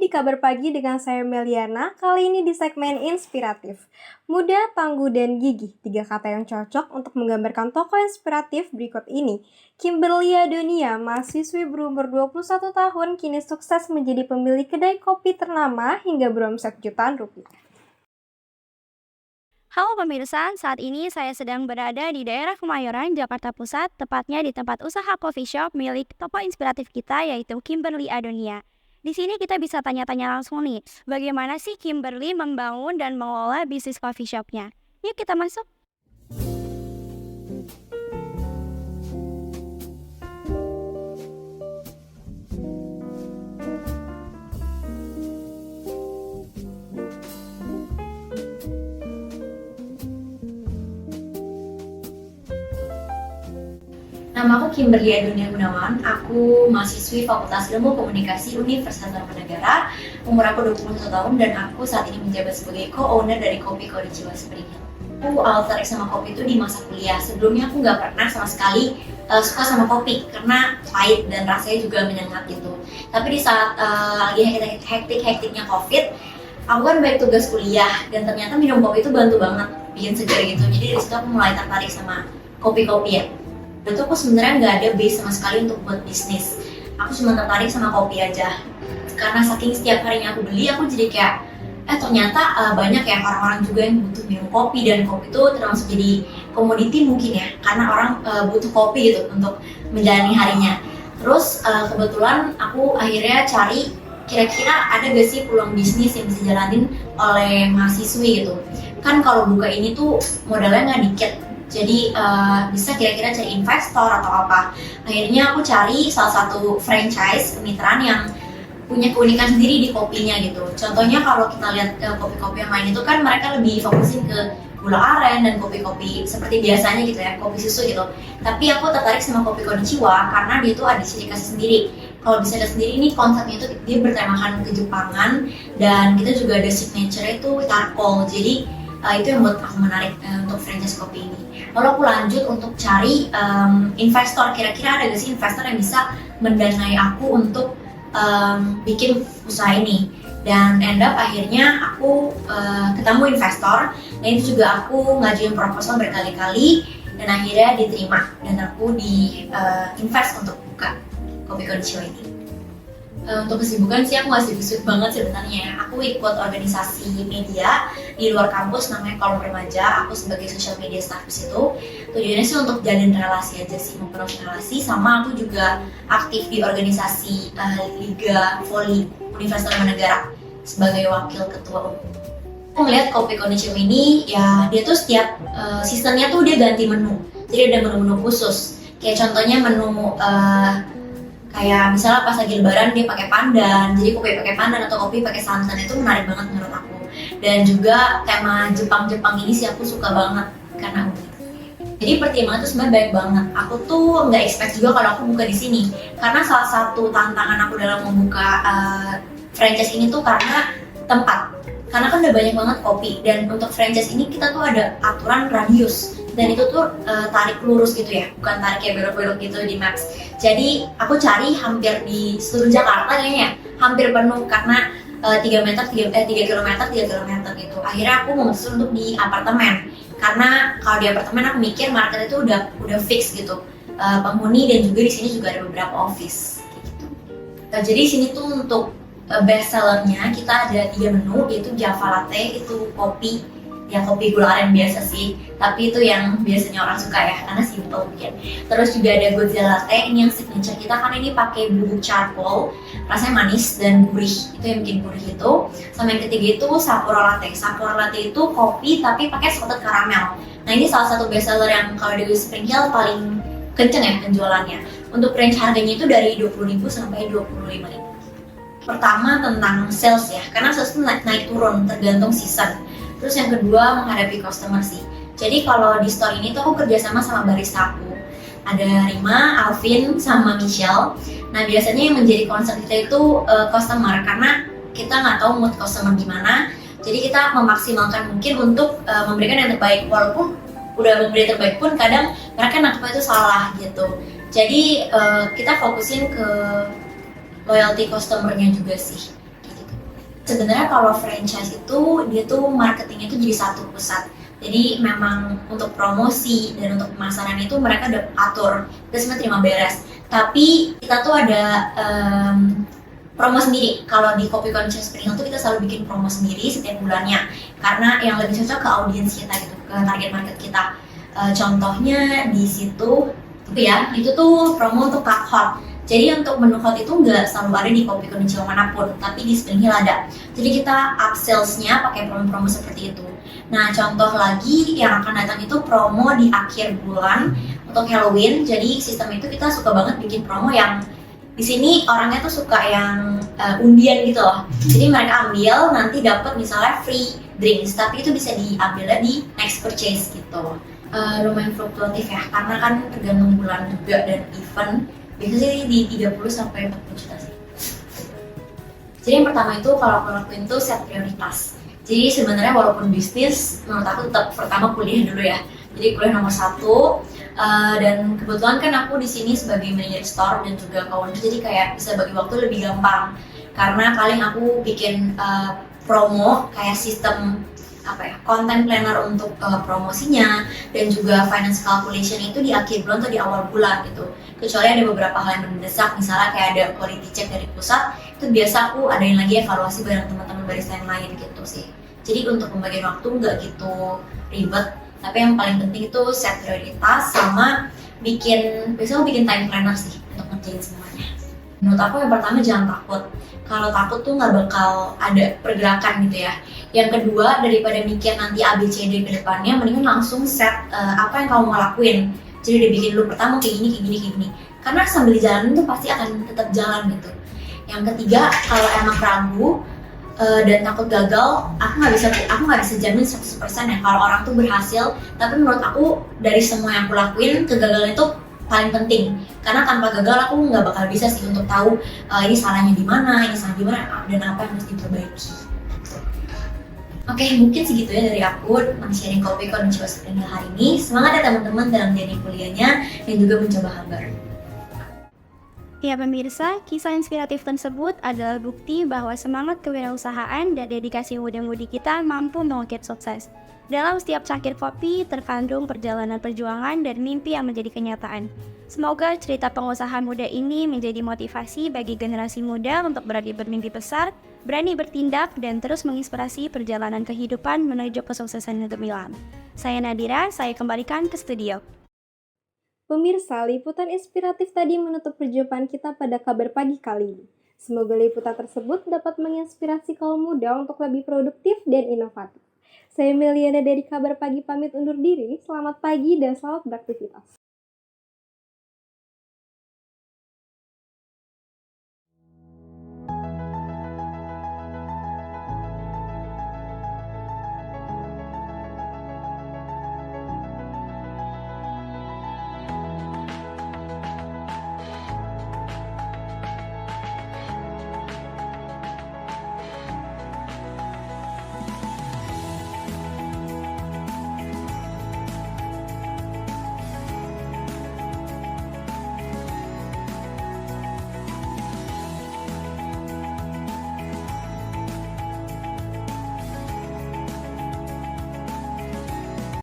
di Kabar Pagi dengan saya Meliana, kali ini di segmen Inspiratif. Muda, tangguh, dan gigih, 3 kata yang cocok untuk menggambarkan tokoh inspiratif berikut ini. Kimberly Adonia, mahasiswi berumur 21 tahun, kini sukses menjadi pemilik kedai kopi ternama hingga beromset jutaan rupiah. Halo pemirsa, saat ini saya sedang berada di daerah Kemayoran, Jakarta Pusat, tepatnya di tempat usaha coffee shop milik tokoh inspiratif kita yaitu Kimberly Adonia. Di sini kita bisa tanya-tanya langsung nih, bagaimana sih Kimberly membangun dan mengelola bisnis coffee shopnya? Yuk kita masuk. Nama aku Kimberly Adonia Gunawan, aku mahasiswi Fakultas Ilmu Komunikasi Universitas Tarumanagara, umur aku 21 tahun dan aku saat ini menjabat sebagai co-owner dari Kopi Konnichiwa Spring Hill. Aku awal tertarik sama kopi itu di masa kuliah. Sebelumnya aku nggak pernah sama sekali suka sama kopi karena pahit dan rasanya juga menyengat gitu. Tapi di saat lagi hektik-hektiknya COVID, aku kan banyak tugas kuliah dan ternyata minum kopi itu bantu banget bikin segar gitu. Jadi dari situ aku mulai tertarik sama kopi-kopi ya. Itu aku sebenarnya nggak ada base sama sekali untuk buat bisnis. Aku cuma tertarik sama kopi aja. Karena saking setiap harinya aku beli, aku jadi kayak ternyata banyak ya orang-orang juga yang butuh minum kopi, dan kopi itu termasuk jadi komoditi mungkin ya, karena orang butuh kopi gitu untuk menjalani harinya. Terus kebetulan aku akhirnya cari kira-kira ada gak sih peluang bisnis yang bisa jalanin oleh mahasiswi gitu. Kan kalau buka ini tuh modalnya nggak dikit. Jadi bisa kira-kira cari investor atau apa. Akhirnya aku cari salah satu franchise kemitraan yang punya keunikan sendiri di kopinya gitu. Contohnya kalau kita lihat kopi-kopi yang lain itu kan mereka lebih fokusin ke gula aren dan kopi-kopi seperti biasanya gitu ya, kopi susu gitu. Tapi aku tertarik sama Kopi Konnichiwa karena dia itu ada ciri khas sendiri. Kalau bisa lihat sendiri ini konsepnya itu dia bertemakan kejepangan, dan kita juga ada signature itu charcoal. Jadi itu yang buat aku menarik untuk franchise kopi ini. Lalu aku lanjut untuk cari investor. Kira-kira ada gak sih investor yang bisa mendanai aku untuk bikin usaha ini. Dan end up akhirnya aku ketemu investor, dan itu juga aku ngajuin proposal berkali-kali dan akhirnya diterima, dan aku di invest untuk buka Kopi Konnichiwa ini. Untuk kesibukan sih aku nggak sibuk-sibuk banget sebenarnya. Aku ikut organisasi media di luar kampus namanya Kolom Remaja. Aku sebagai social media staff di situ. Tujuannya sih untuk jalin relasi aja sih, memperluas relasi. Sama aku juga aktif di organisasi Liga Voli Universitas Tarumanagara sebagai wakil ketua umum. Aku ngeliat Kopi Konnichiwa ini ya, dia tuh setiap seasonnya tuh dia ganti menu. Jadi ada menu-menu khusus. Kayak contohnya menu kayak misalnya pas lagi lebaran dia pakai pandan, jadi kopi pakai pandan atau kopi pakai santan. Itu menarik banget menurut aku. Dan juga tema Jepang-Jepang ini sih aku suka banget karena unik. Jadi pertimbangan tuh sebenarnya baik banget. Aku tuh nggak expect juga kalau aku buka di sini, karena salah satu tantangan aku dalam membuka franchise ini tuh karena tempat. Karena kan udah banyak banget kopi, dan untuk franchise ini kita tuh ada aturan radius, dan itu tuh tarik lurus gitu ya, bukan tarik kayak belok-belok gitu di maps. Jadi aku cari hampir di seluruh Jakarta kayaknya hampir penuh, karena 3 km gitu. Akhirnya aku memutuskan untuk di apartemen, karena kalau di apartemen aku mikir market itu udah fix gitu, penghuni, dan juga di sini juga ada beberapa office gitu. Jadi di sini tuh untuk best sellernya kita ada 3 menu, yaitu Java Latte, itu kopi ya, kopi gula aren biasa sih, tapi itu yang biasanya orang suka ya karena simple bikin. Terus juga ada Godzilla Latte, ini yang signature kita karena ini pakai bubuk charcoal, rasanya manis dan gurih, itu yang bikin gurih itu. Sama yang ketiga itu Sapporo Latte. Sapporo Latte itu kopi tapi pakai salted caramel. Nah ini salah satu best seller yang kalau di Spring Hill paling kenceng ya penjualannya. Untuk range harganya itu dari 20.000 sampai 25.000. Pertama tentang sales ya, karena sales itu naik turun tergantung season. Terus yang kedua menghadapi customer sih. Jadi kalau di store ini tuh aku kerjasama sama barista aku. Ada Rima, Alvin, sama Michelle. Nah biasanya yang menjadi concern kita itu customer, karena kita nggak tahu mood customer gimana. Jadi kita memaksimalkan mungkin untuk memberikan yang terbaik. Walaupun udah memberi yang terbaik pun kadang mereka nangkepnya itu salah gitu. Jadi kita fokusin ke loyalty customer-nya juga sih. Gitu. Sebenarnya kalau franchise itu dia tuh marketingnya itu jadi satu pusat. Jadi memang untuk promosi dan untuk pemasaran itu mereka udah atur, kita semua terima beres. Tapi kita tuh ada promo sendiri. Kalau di Kopi Connection Spring Hill tuh kita selalu bikin promo sendiri setiap bulannya. Karena yang lebih cocok ke audiens kita gitu, ke target market kita. Contohnya di situ ya, itu tuh promo untuk cup hot. Jadi untuk menu hot itu nggak selalu ada di Kopi Konnichiwa manapun, tapi di Spring Hill ada. Jadi kita upsellsnya pakai promo-promo seperti itu. Nah, contoh lagi yang akan datang itu promo di akhir bulan untuk Halloween. Jadi sistem itu kita suka banget bikin promo yang di sini orangnya tuh suka yang undian gitu loh. Jadi mereka ambil nanti dapat misalnya free drinks, tapi itu bisa diambilnya di next purchase gitu. Lumayan fluktuatif ya, karena kan tergantung bulan juga dan event. Biasanya di 30 sampai 40 juta sih. Jadi yang pertama itu kalau aku lakuin tuh set prioritas. Jadi sebenarnya walaupun bisnis, menurut aku tetap pertama kuliah dulu ya. Jadi kuliah nomor satu. Dan kebetulan kan aku di sini sebagai manajer store dan juga co-owner, jadi kayak bisa bagi waktu lebih gampang. Karena paling aku bikin promo kayak sistem content planner untuk promosinya dan juga finance calculation itu di akhir bulan atau di awal bulan gitu. Kecuali ada beberapa hal yang mendesak, misalnya kayak ada quality check dari pusat, itu biasa aku adain lagi evaluasi bareng teman-teman barista yang lain gitu sih. Jadi untuk pembagian waktu nggak gitu ribet, tapi yang paling penting itu set prioritas sama biasanya aku bikin time planner sih untuk ngerjain semuanya. Menurut aku yang pertama jangan takut. Kalau takut tuh nggak bakal ada pergerakan gitu ya. Yang kedua, daripada mikir nanti ABCD ke depannya, mendingan langsung set apa yang kamu mau lakuin. Jadi udah bikin dulu pertama kayak gini. Karena sambil jalanin tuh pasti akan tetap jalan gitu. Yang ketiga, kalau emang ragu dan takut gagal, aku nggak bisa jamin 100% ya kalau orang tuh berhasil. Tapi menurut aku dari semua yang aku lakuin, kegagalan itu paling penting. Karena tanpa gagal aku nggak bakal bisa sih untuk tahu ini salahnya di mana, dan apa yang harus diperbaiki. Oke, mungkin segitu ya dari aku sharing Kopi Konnichiwa Spring Hill hari ini. Semangat ya teman-teman dalam journey kuliahnya dan juga mencoba hal baru. Ya pemirsa, kisah inspiratif tersebut adalah bukti bahwa semangat kewirausahaan dan dedikasi muda-mudi kita mampu mengukir sukses. Dalam setiap cangkir kopi terkandung perjalanan perjuangan dan mimpi yang menjadi kenyataan. Semoga cerita pengusaha muda ini menjadi motivasi bagi generasi muda untuk berani bermimpi besar, berani bertindak, dan terus menginspirasi perjalanan kehidupan menuju kesuksesan yang gemilang. Saya Nadira, saya kembalikan ke studio. Pemirsa, liputan inspiratif tadi menutup perjumpaan kita pada kabar pagi kali ini. Semoga liputan tersebut dapat menginspirasi kaum muda untuk lebih produktif dan inovatif. Saya Meliana dari Kabar Pagi pamit undur diri, selamat pagi dan selamat beraktivitas.